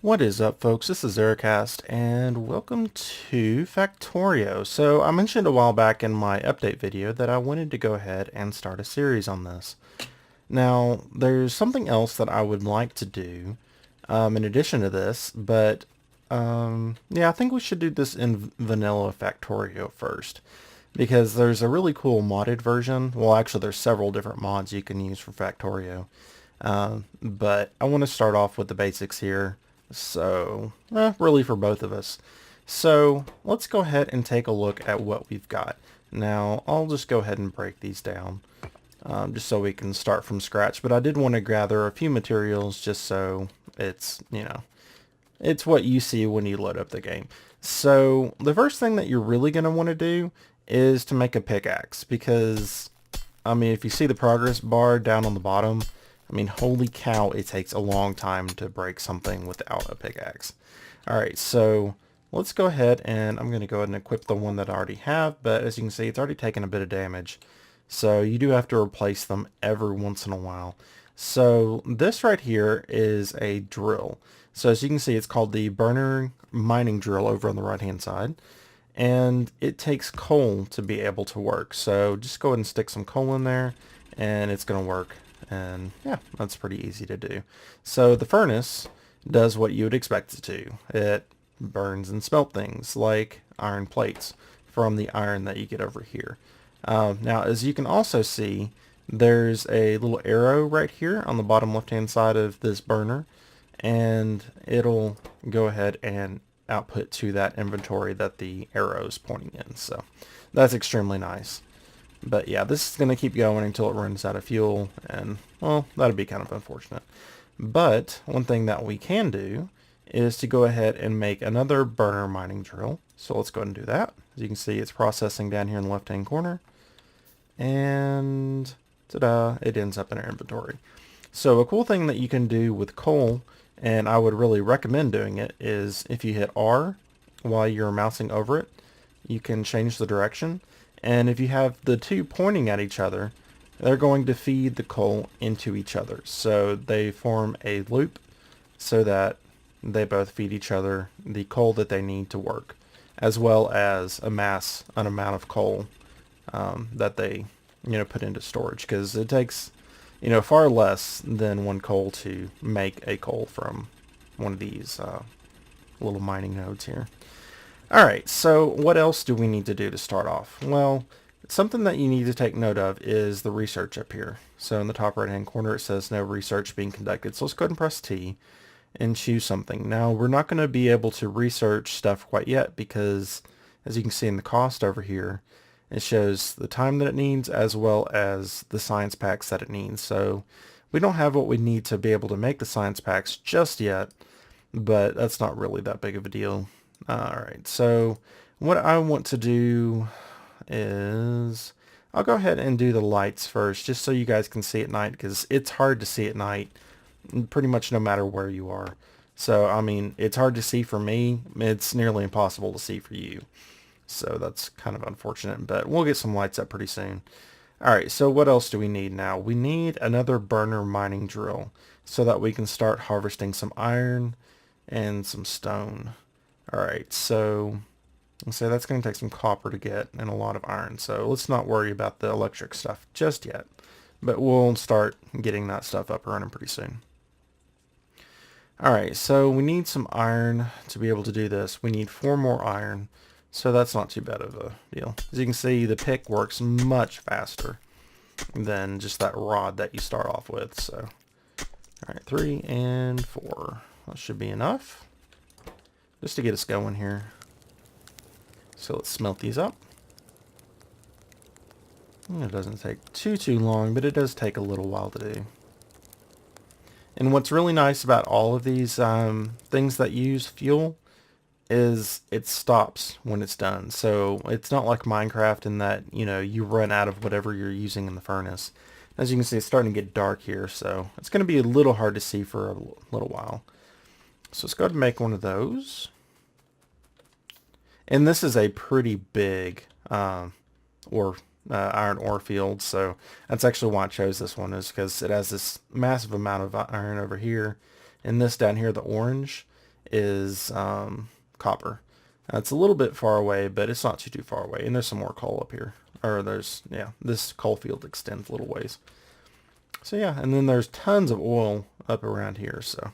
What is up, folks? This is Ericast, and welcome to Factorio. So I mentioned a while back in my update video that I wanted to go ahead and start a series on this. Now, there's something else that I would like to do in addition to this, but yeah, I think we should do this in vanilla Factorio first, because there's a really cool modded version. Well, actually, there's several different mods you can use for Factorio. But I want to start off with the basics here. So, really for both of us. So, let's go ahead and take a look at what we've got. Now, I'll just go ahead and break these down, just so we can start from scratch. But I did want to gather a few materials just so it's, it's what you see when you load up the game. So, the first thing that you're really going to want to do is to make a pickaxe, because, I mean, if you see the progress bar down on the bottom, I mean, holy cow, it takes a long time to break something without a pickaxe. Alright, so let's go ahead and I'm going to go ahead and equip the one that I already have, but as you can see, it's already taken a bit of damage. So you do have to replace them every once in a while. So this right here is a drill. So as you can see, it's called the burner mining drill over on the right hand side. And it takes coal to be able to work. So just go ahead and stick some coal in there and it's going to work. And yeah, that's pretty easy to do. So the furnace does what you would expect it to. It burns and smelt things like iron plates from the iron that you get over here. Now, as you can also see, there's a little arrow right here on the bottom left hand side of this burner, and it'll go ahead and output to that inventory that the arrow is pointing in. So that's extremely nice. But yeah, this is going to keep going until it runs out of fuel, and well, that'd be kind of unfortunate. But one thing that we can do is to go ahead and make another burner mining drill. So let's go ahead and do that. As you can see, it's processing down here in the left hand corner, and ta-da, it ends up in our inventory. So a cool thing that you can do with coal, and I would really recommend doing it, is if you hit R while you're mousing over it, you can change the direction. And if you have the two pointing at each other, they're going to feed the coal into each other. So they form a loop so that they both feed each other the coal that they need to work, as well as amass an amount of coal that they, put into storage. Because it takes, far less than one coal to make a coal from one of these little mining nodes here. Alright, so what else do we need to do to start off? Well, something that you need to take note of is the research up here. So in the top right hand corner it says no research being conducted. So let's go ahead and press T and choose something. Now we're not going to be able to research stuff quite yet because, as you can see in the cost over here, it shows the time that it needs as well as the science packs that it needs. So we don't have what we need to be able to make the science packs just yet, but that's not really that big of a deal. Alright, so what I want to do is I'll go ahead and do the lights first, just so you guys can see at night, because it's hard to see at night pretty much no matter where you are. So, I mean, it's hard to see for me. It's nearly impossible to see for you. So that's kind of unfortunate, but we'll get some lights up pretty soon. Alright, so what else do we need now? We need another burner mining drill so that we can start harvesting some iron and some stone. Alright, so let's say that's going to take some copper to get and a lot of iron. So let's not worry about the electric stuff just yet. But we'll start getting that stuff up and running pretty soon. Alright, so we need some iron to be able to do this. We need 4 more iron. So that's not too bad of a deal. As you can see, the pick works much faster than just that rod that you start off with. So, alright, 3 and 4. That should be enough just to get us going here. So let's smelt these up. It doesn't take too long, but it does take a little while to do. And what's really nice about all of these things that use fuel is it stops when it's done. So it's not like Minecraft in that, you run out of whatever you're using in the furnace. As you can see, it's starting to get dark here, so it's going to be a little hard to see for a little while. So let's go ahead and make one of those. And this is a pretty big iron ore field, so that's actually why I chose this one, is because it has this massive amount of iron over here, and this down here, the orange, is copper. It's a little bit far away, but it's not too far away. And there's some more coal up here. Or yeah, this coal field extends a little ways. So yeah, and then there's tons of oil up around here. So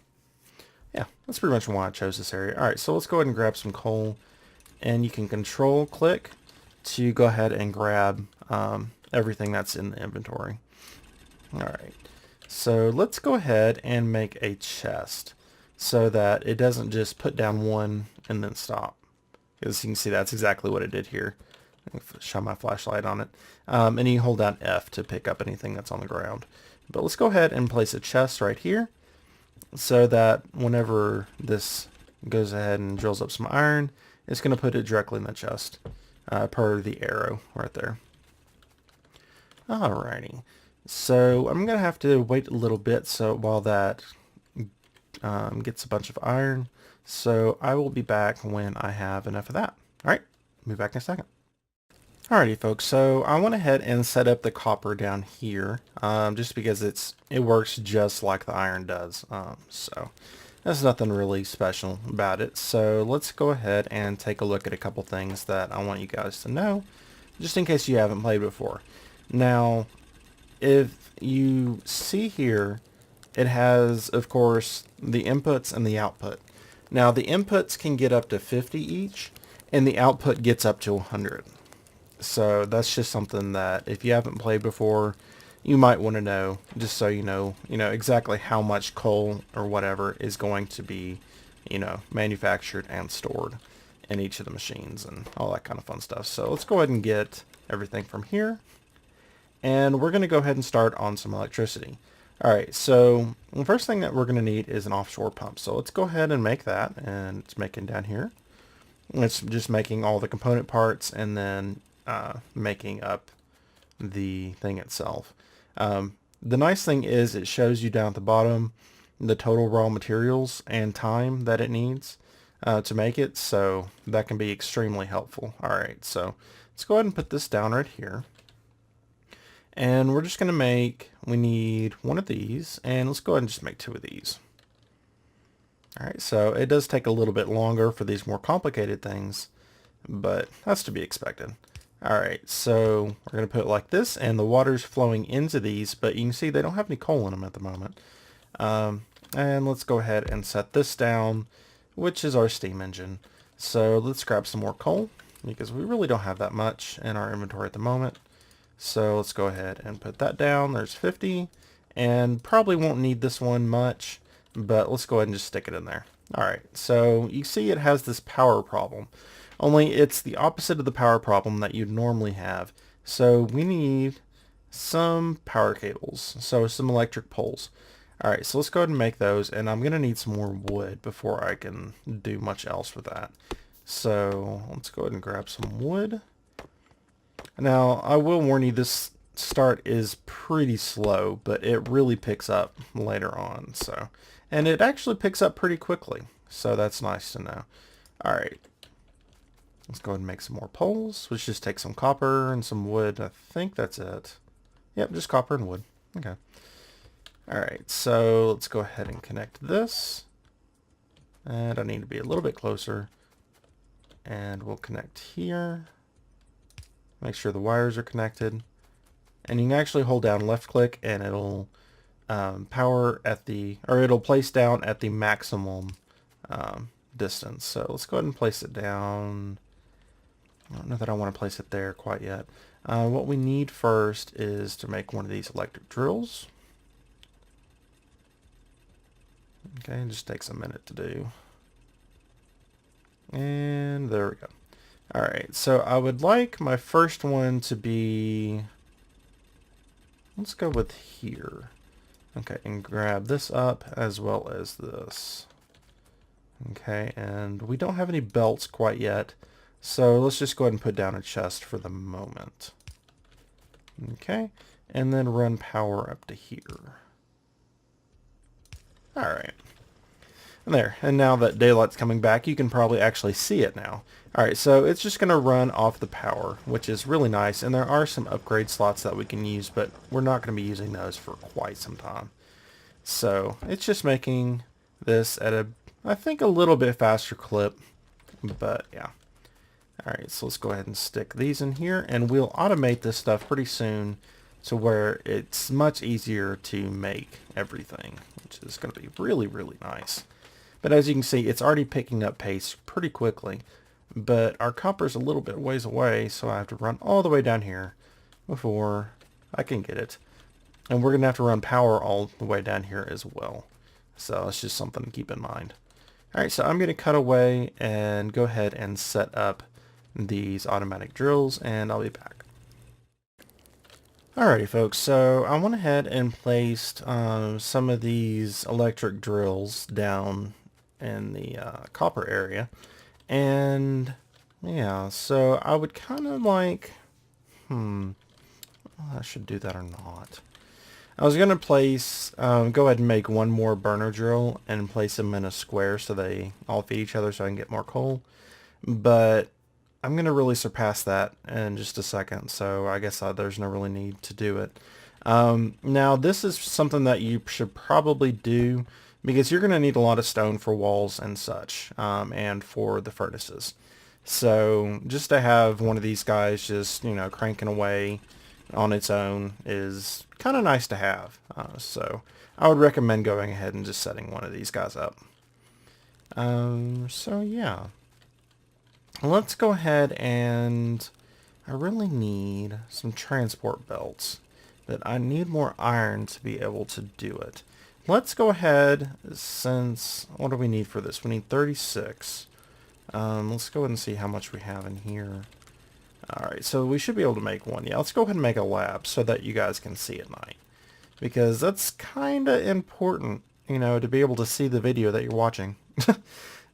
yeah, that's pretty much why I chose this area. All right, so let's go ahead and grab some coal. And you can control click to go ahead and grab everything that's in the inventory. All right, so let's go ahead and make a chest so that it doesn't just put down one and then stop. As you can see, that's exactly what it did here. Shine my flashlight on it. And you hold down F to pick up anything that's on the ground. But let's go ahead and place a chest right here so that whenever this goes ahead and drills up some iron, it's going to put it directly in the chest per the arrow right there. Alrighty. So I'm going to have to wait a little bit so while that gets a bunch of iron. So I will be back when I have enough of that. Alright, be back in a second. Alrighty folks, so I went ahead and set up the copper down here just because it works just like the iron does. So there's nothing really special about it. So let's go ahead and take a look at a couple things that I want you guys to know, just in case you haven't played before. Now, if you see here, it has, of course, the inputs and the output. Now, the inputs can get up to 50 each, and the output gets up to 100. So that's just something that if you haven't played before, you might want to know, just so you know exactly how much coal or whatever is going to be, manufactured and stored in each of the machines and all that kind of fun stuff. So let's go ahead and get everything from here. And we're going to go ahead and start on some electricity. All right, so the first thing that we're going to need is an offshore pump. So let's go ahead and make that, and it's making down here. It's just making all the component parts and then making up the thing itself. The nice thing is it shows you down at the bottom the total raw materials and time that it needs to make it, so that can be extremely helpful. Alright, so let's go ahead and put this down right here. And we're just going to we need one of these, and let's go ahead and just make two of these. Alright, so it does take a little bit longer for these more complicated things, but that's to be expected. Alright, so we're going to put it like this, and the water's flowing into these, but you can see they don't have any coal in them at the moment. And let's go ahead and set this down, which is our steam engine. So let's grab some more coal, because we really don't have that much in our inventory at the moment. So let's go ahead and put that down. There's 50, and probably won't need this one much, but let's go ahead and just stick it in there. Alright, so you see it has this power problem. Only it's the opposite of the power problem that you'd normally have. So we need some power cables, so some electric poles. Alright, so let's go ahead and make those, and I'm going to need some more wood before I can do much else with that. So let's go ahead and grab some wood. Now, I will warn you, this start is pretty slow, but it really picks up later on. So, and it actually picks up pretty quickly, so that's nice to know. Alright. Let's go ahead and make some more poles, which just takes some copper and some wood. I think that's it. Yep, just copper and wood. Okay. Alright, so let's go ahead and connect this. And I need to be a little bit closer. And we'll connect here. Make sure the wires are connected. And you can actually hold down left click and it'll it'll place down at the maximum distance. So let's go ahead and place it down. I don't know that I want to place it there quite yet. What we need first is to make one of these electric drills. Okay, it just takes a minute to do. And there we go. Alright, so I would like my first one to be, let's go with here. Okay, and grab this up as well as this. Okay, and we don't have any belts quite yet, so let's just go ahead and put down a chest for the moment. Okay, and then run power up to here. Alright. There, and now that daylight's coming back, you can probably actually see it now. Alright, so it's just going to run off the power, which is really nice, and there are some upgrade slots that we can use, but we're not going to be using those for quite some time. So, it's just making this at a I think, a little bit faster clip, but yeah. Alright, so let's go ahead and stick these in here, and we'll automate this stuff pretty soon to where it's much easier to make everything, which is going to be really, really nice. But as you can see, it's already picking up pace pretty quickly, but our copper's a little bit ways away, so I have to run all the way down here before I can get it. And we're going to have to run power all the way down here as well. So it's just something to keep in mind. Alright, so I'm going to cut away and go ahead and set up these automatic drills, and I'll be back. Alrighty folks, so I went ahead and placed some of these electric drills down in the copper area, and yeah, so I would kind of like, I should do that or not. I was going to place, go ahead and make one more burner drill and place them in a square so they all feed each other so I can get more coal, but I'm going to really surpass that in just a second, so I guess there's no really need to do it. Now, this is something that you should probably do because you're going to need a lot of stone for walls and such, and for the furnaces. So just to have one of these guys just, you know, cranking away on its own is kind of nice to have. So I would recommend going ahead and just setting one of these guys up. So yeah. Let's go ahead and I really need some transport belts, but I need more iron to be able to do it. Let's go ahead, since, what do we need for this? We need 36. Let's go ahead and see how much we have in here. Alright, so we should be able to make one. Yeah, let's go ahead and make a lab so that you guys can see at night. Because that's kind of important, you know, to be able to see the video that you're watching.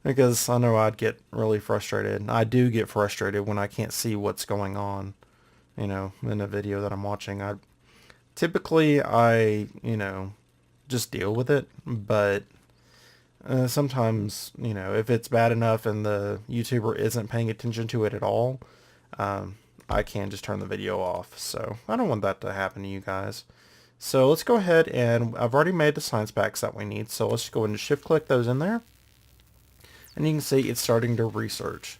Because I know I'd get really frustrated. I do get frustrated when I can't see what's going on, you know, in a video that I'm watching. Typically, you know, just deal with it, but sometimes, you know, if it's bad enough and the YouTuber isn't paying attention to it at all, I can just turn the video off. So I don't want that to happen to you guys. So let's go ahead, and I've already made the science packs that we need, so let's go ahead and shift click those in there. And you can see it's starting to research.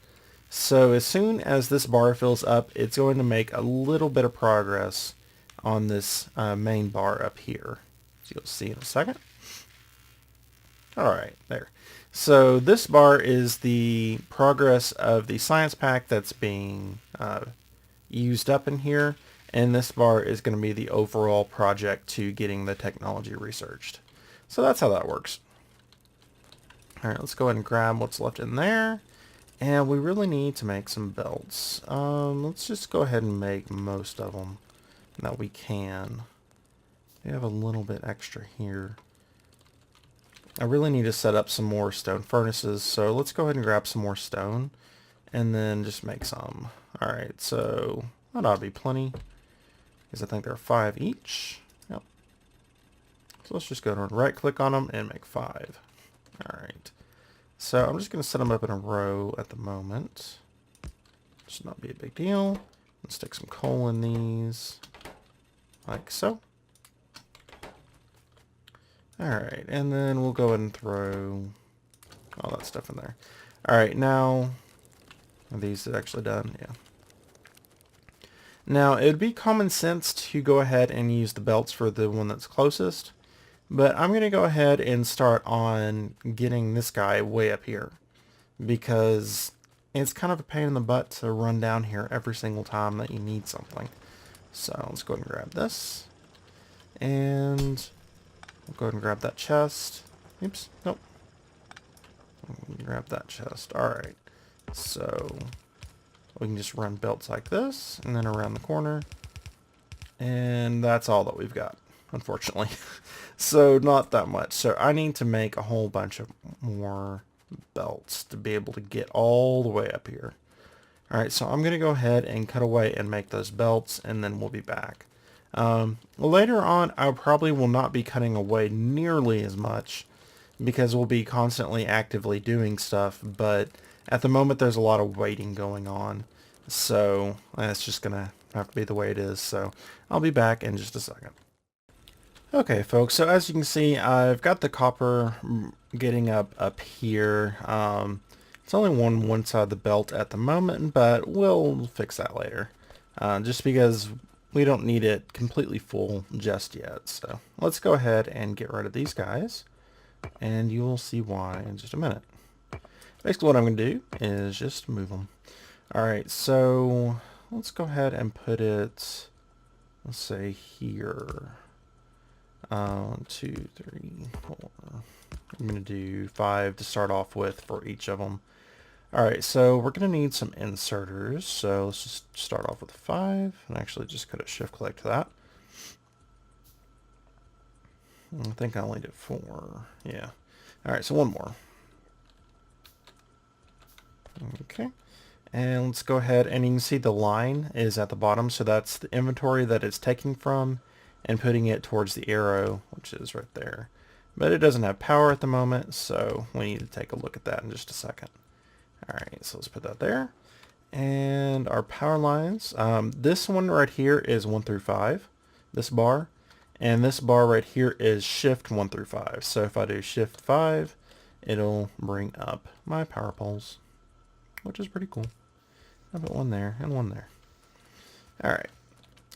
So as soon as this bar fills up, it's going to make a little bit of progress on this main bar up here. So you'll see in a second. Alright, there. So this bar is the progress of the science pack that's being used up in here, and this bar is going to be the overall project to getting the technology researched. So that's how that works. Alright, let's go ahead and grab what's left in there. And we really need to make some belts. Let's just go ahead and make most of them that we can. We have a little bit extra here. I really need to set up some more stone furnaces, so let's go ahead and grab some more stone and then just make some. Alright, so that ought to be plenty, because I think there are 5 each. Yep. So let's just go and right click on them and make 5. Alright, so I'm just going to set them up in a row at the moment. Should not be a big deal. Let's stick some coal in these, like so. Alright, and then we'll go ahead and throw all that stuff in there. Alright, now, are these actually done? Yeah. Now, it would be common sense to go ahead and use the belts for the one that's closest. But I'm going to go ahead and start on getting this guy way up here, because it's kind of a pain in the butt to run down here every single time that you need something. So let's go ahead and grab this, and we'll go ahead and grab that chest. Oops, nope. Grab that chest. Alright, so we can just run belts like this, and then around the corner, and that's all that we've got, unfortunately. So not that much. So I need to make a whole bunch of more belts to be able to get all the way up here. Alright, so I'm going to go ahead and cut away and make those belts, and then we'll be back. Later on, I probably will not be cutting away nearly as much, because we'll be constantly actively doing stuff, but at the moment there's a lot of waiting going on. So that's just going to have to be the way it is. So I'll be back in just a second. Okay folks, so as you can see, I've got the copper getting up here. It's only one side of the belt at the moment, but we'll fix that later. Just because we don't need it completely full just yet. So let's go ahead and get rid of these guys, and you will see why in just a minute. Basically what I'm going to do is just move them. Alright, so let's go ahead and put it, let's say here. 1, 2, 3, 4. I'm going to do 5 to start off with for each of them. Alright, so we're going to need some inserters. So let's just start off with 5 and actually just cut a shift click to that. I think I only did 4. Yeah. Alright, so one more. Okay. And let's go ahead, and you can see the line is at the bottom, so that's the inventory that it's taking from and putting it towards the arrow, which is right there. But it doesn't have power at the moment, so we need to take a look at that in just a second. Alright, so let's put that there. And our power lines, this one right here is 1 through 5, this bar. And this bar right here is shift 1 through 5. So if I do shift 5, it'll bring up my power poles, which is pretty cool. I'll put one there and one there. Alright,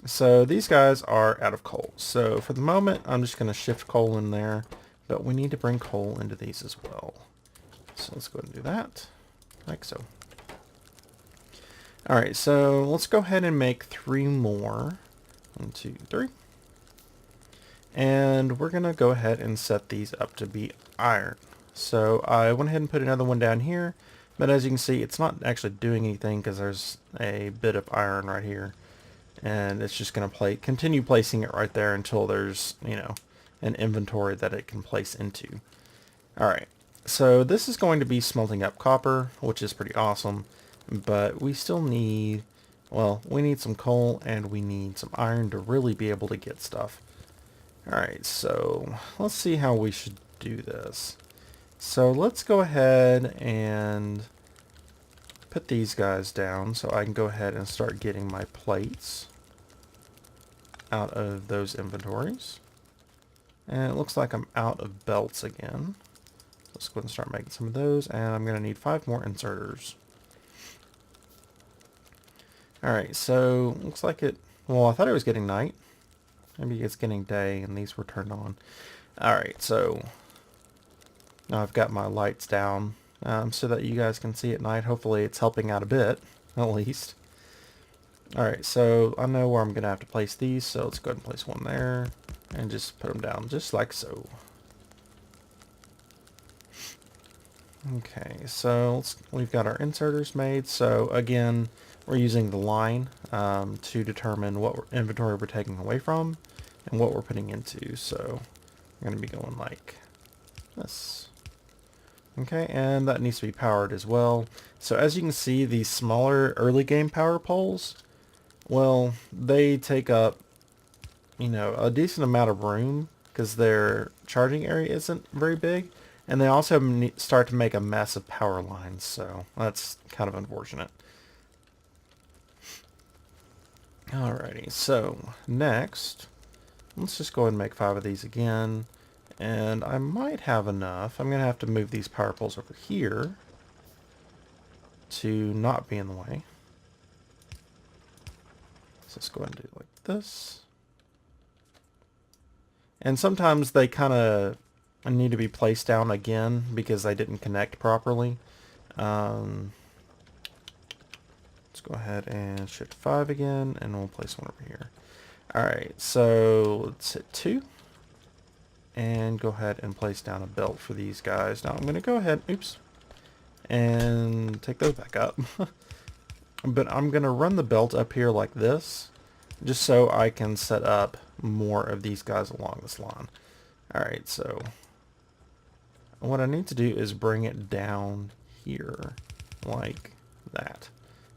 so these guys are out of coal. So for the moment, I'm just going to shift coal in there, but we need to bring coal into these as well. So let's go ahead and do that, like so. Alright, so let's go ahead and make 3 more. 1, 2, 3. And we're going to go ahead and set these up to be iron. So I went ahead and put another one down here. But as you can see, it's not actually doing anything because there's a bit of iron right here. And it's just going to continue placing it right there until there's, you know, an inventory that it can place into. Alright, so this is going to be smelting up copper, which is pretty awesome. But we still need, well, we need some coal and we need some iron to really be able to get stuff. Alright, so let's see how we should do this. So let's go ahead and put these guys down so I can go ahead and start getting my plates out of those inventories. And it looks like I'm out of belts again. Let's go ahead and start making some of those, and I'm going to need 5 more inserters. Alright, so looks like it, well, I thought it was getting night. Maybe it's getting day and these were turned on. Alright, so now I've got my lights down so that you guys can see at night. Hopefully it's helping out a bit, at least. Alright, so I know where I'm going to have to place these, so let's go ahead and place one there. And just put them down, just like so. Okay, so we've got our inserters made. So again, we're using the line to determine what inventory we're taking away from and what we're putting into. So we're going to be going like this. Okay, and that needs to be powered as well. So as you can see, these smaller early game power poles, well, they take up, you know, a decent amount of room because their charging area isn't very big. And they also start to make a mess of power lines, so that's kind of unfortunate. Alrighty, so next, let's just go ahead and make 5 of these again. And I might have enough. I'm going to have to move these power poles over here to not be in the way. So let's go ahead and do it like this. And sometimes they kind of need to be placed down again because they didn't connect properly. Let's go ahead and shift 5 again, and we'll place one over here. Alright, so let's hit 2. And go ahead and place down a belt for these guys. Now I'm going to go ahead, oops, and take those back up. But I'm going to run the belt up here like this, just so I can set up more of these guys along this line. Alright, so what I need to do is bring it down here, like that.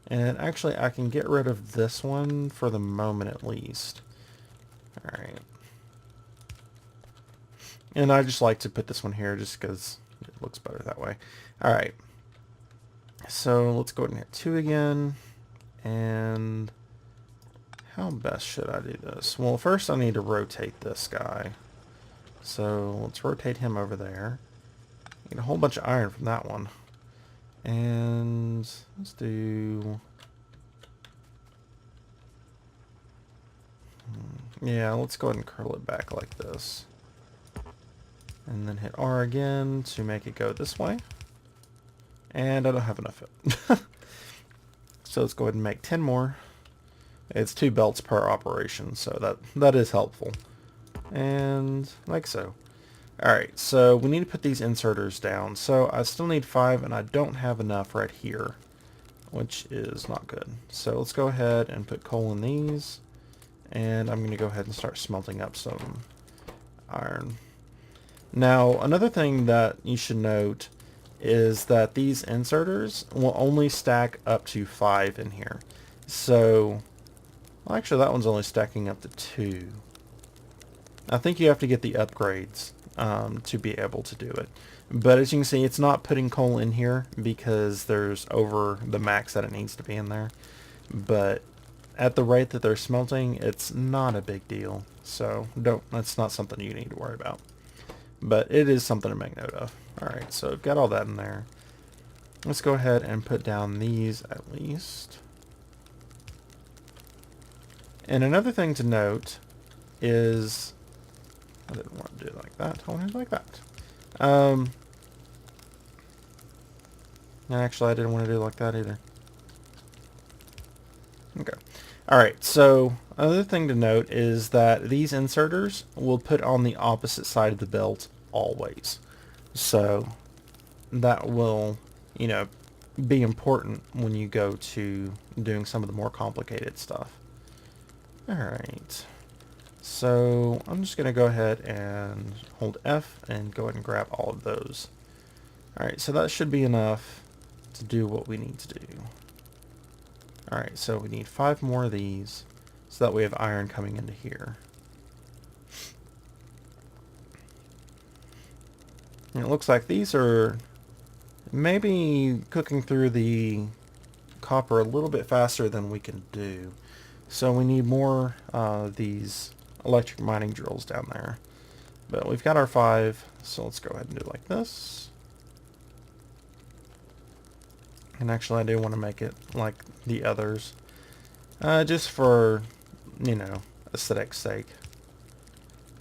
And actually, I can get rid of this one for the moment at least. Alright. And I just like to put this one here just because it looks better that way. Alright. So let's go ahead and hit 2 again. And how best should I do this? Well, first I need to rotate this guy. So let's rotate him over there. Get a whole bunch of iron from that one. And let's do... Yeah, let's go ahead and curl it back like this. And then hit R again to make it go this way. And I don't have enough of it. So let's go ahead and make 10 more. It's 2 belts per operation, so that is helpful. And like so. Alright, so we need to put these inserters down. So I still need 5 and I don't have enough right here, which is not good. So let's go ahead and put coal in these. And I'm going to go ahead and start smelting up some iron. Now, another thing that you should note is that these inserters will only stack up to 5 in here. So, well, actually that one's only stacking up to 2. I think you have to get the upgrades to be able to do it. But as you can see, it's not putting coal in here because there's over the max that it needs to be in there. But at the rate that they're smelting, it's not a big deal. So that's not something you need to worry about. But it is something to make note of. Alright, so I've got all that in there. Let's go ahead and put down these at least. And another thing to note is... I didn't want to do it like that. I wanted it like that. And actually, I didn't want to do it like that either. Okay. Alright, so another thing to note is that these inserters will put on the opposite side of the belt always. So that will, you know, be important when you go to doing some of the more complicated stuff. Alright. So I'm just going to go ahead and hold F and go ahead and grab all of those. Alright, so that should be enough to do what we need to do. Alright, so we need 5 more of these so that we have iron coming into here. And it looks like these are maybe cooking through the copper a little bit faster than we can do. So we need more of these electric mining drills down there. But we've got our 5, so let's go ahead and do it like this. And actually I do want to make it like the others. Just for, you know, aesthetic's sake.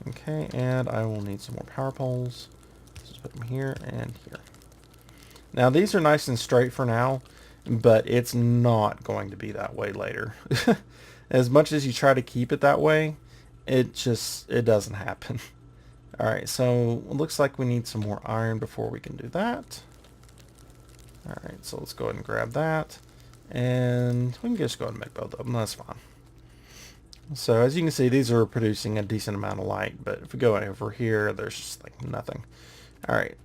Okay, and I will need some more power poles. Just put them here and here. Now these are nice and straight for now, but it's not going to be that way later. As much as you try to keep it that way, it doesn't happen. Alright, so it looks like we need some more iron before we can do that. Alright, so let's go ahead and grab that. And we can just go ahead and make both of them. That's fine. So as you can see, these are producing a decent amount of light. But if we go over here, there's just like nothing. Alright.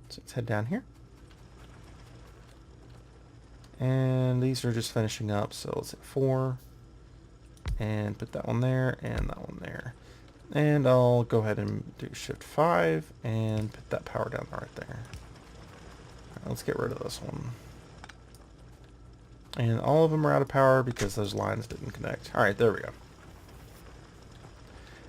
So let's head down here. And these are just finishing up. So let's hit 4. And put that one there and that one there. And I'll go ahead and do Shift 5 and put that power down right there. Let's get rid of this one. And all of them are out of power because those lines didn't connect. Alright, there we go.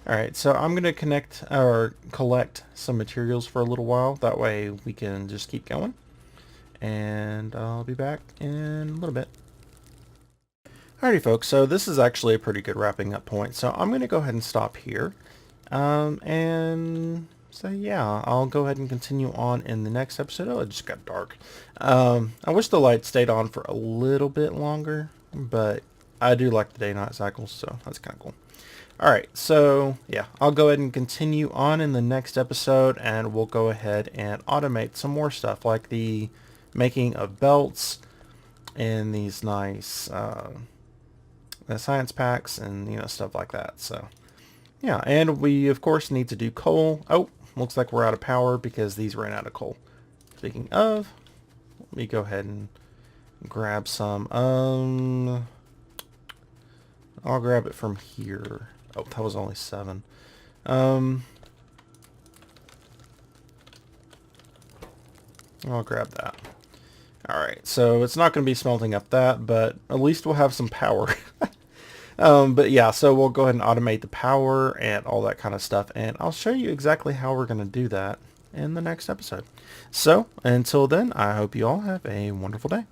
Alright, so I'm going to connect or collect some materials for a little while. That way we can just keep going. And I'll be back in a little bit. Alrighty folks, so this is actually a pretty good wrapping up point. So I'm going to go ahead and stop here. And so yeah, I'll go ahead and continue on in the next episode. Oh, it just got dark. I wish the light stayed on for a little bit longer, but I do like the day-night cycles, so that's kind of cool. Alright, so yeah, I'll go ahead and continue on in the next episode, and we'll go ahead and automate some more stuff, like the making of belts and these nice science packs and, you know, stuff like that. So yeah, and we of course need to do coal. Oh, looks like we're out of power because these ran out of coal. Speaking of, let me go ahead and grab some. I'll grab it from here. Oh, that was only 7. I'll grab that. Alright, so it's not going to be smelting up that, but at least we'll have some power. But yeah, so we'll go ahead and automate the power and all that kind of stuff, and I'll show you exactly how we're going to do that in the next episode. So until then, I hope you all have a wonderful day.